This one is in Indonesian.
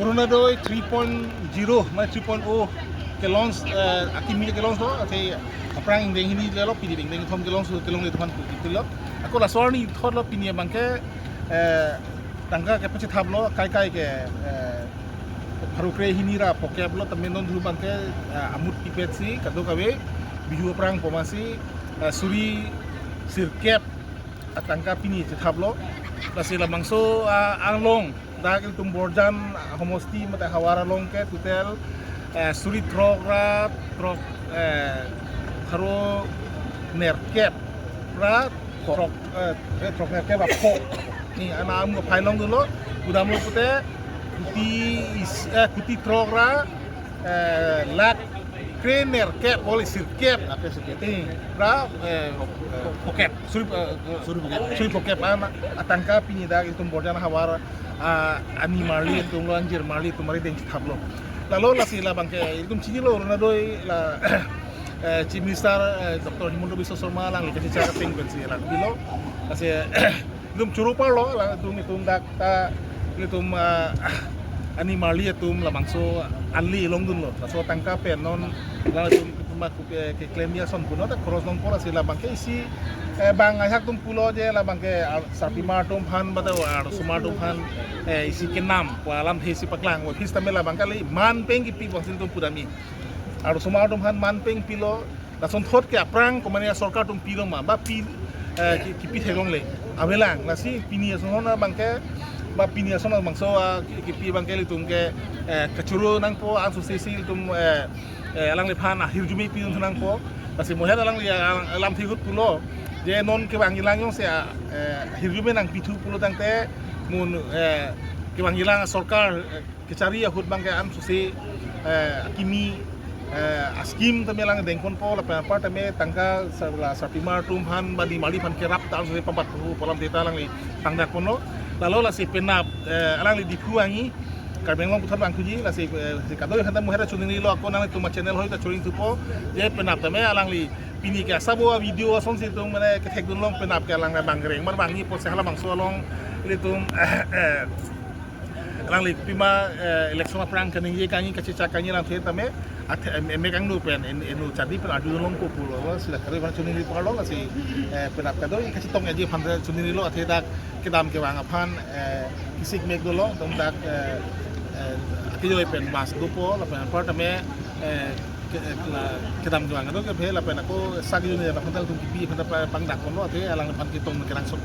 Corona doi 3.0 mai 3.0 ke launch akimi ke launch lo ate aprang deng hini lo pidi deng thom ke launch le thon lo ako la sorni thot lo pini bangke tangga ke pachi thab lo kai ke harukre hini ra pokep lo temenon dulu bangke amut pipetsi kado kawe bihu aprang pomasi suri sirkep tangka pini thab lo lasila mangso anglong dagil tum borjan homosti mata hawara longke tutel suri trok haro nerkep ra trok nerkep apa ni ana am pailong dulu udah mau pute kuti trok ra lak kren nerkep boleh sirkep ra pokep suri pokep ana atangka pini dagil tum borjan hawara ani marli tum lo anjir marli tum mari deng tablo lalu la sila bangke itum chini lo na doi la chief minister dr Himanta Biswa Sarma lang kasi cara pengen sila bilo kasi itum churupa lo la itum dak ta itum ani marli itum la mangso ali long dun lo so tangka pen non la itum ke claim dia son puno ta cross non pola sila bangke isi bang asak tum pulo je la bangke sapi matum han bata ar sumatum han isi kenam walam hesi paklang wa his tamela bangkali man peng pi bangsin tum pudami ar sumatum han man peng pilo la son thot ke aprang komania sarkar tum pilo ma ba pi ki pi thegong le abelang la si pini sona bangke ba pini sona bangso ki pi bangke tum ke kachuru nang po an susisi tum alang le phan hirjumi pi tum nang po pasi moher alam thigut pulo je non ke bang ilang yong se hirjumi nang pitu pulo tangte mun ke bang ilang sarkar kecari hut bang ke an susi kimi askim tamelang dengkon po la pa tame tangka la sapimar tumhan badi mali pan kerap ta susi pampat polam deta lang li tangdak pono lalu la si penap alang li dipuangi karbengong putar bang kuji la si kado handa muhera chunini lo ako nang tuma channel hoy ta churing tupo je penap tame alang li pini ke sabo video son si tum mane ke thek dun long penap ke alang na bangreng mar bangi po sehla bang so long li tum alang li pima election aprang kaning ye kangi kachicha kangi lang the tame me kang nu pen enu chadi per adu long ko pulo sila kare ban chunini po lo la si penap kado kachi tong aji phan chunini lo athe dak ke dam ke wang aphan kisik mek do lo tum dak kiyo pen mas dupo la pen part me kedam juang itu ke phela pen ako sagi ni na pantal tum kipi pantal pangdak ko no ate alang pan kitong kerang sok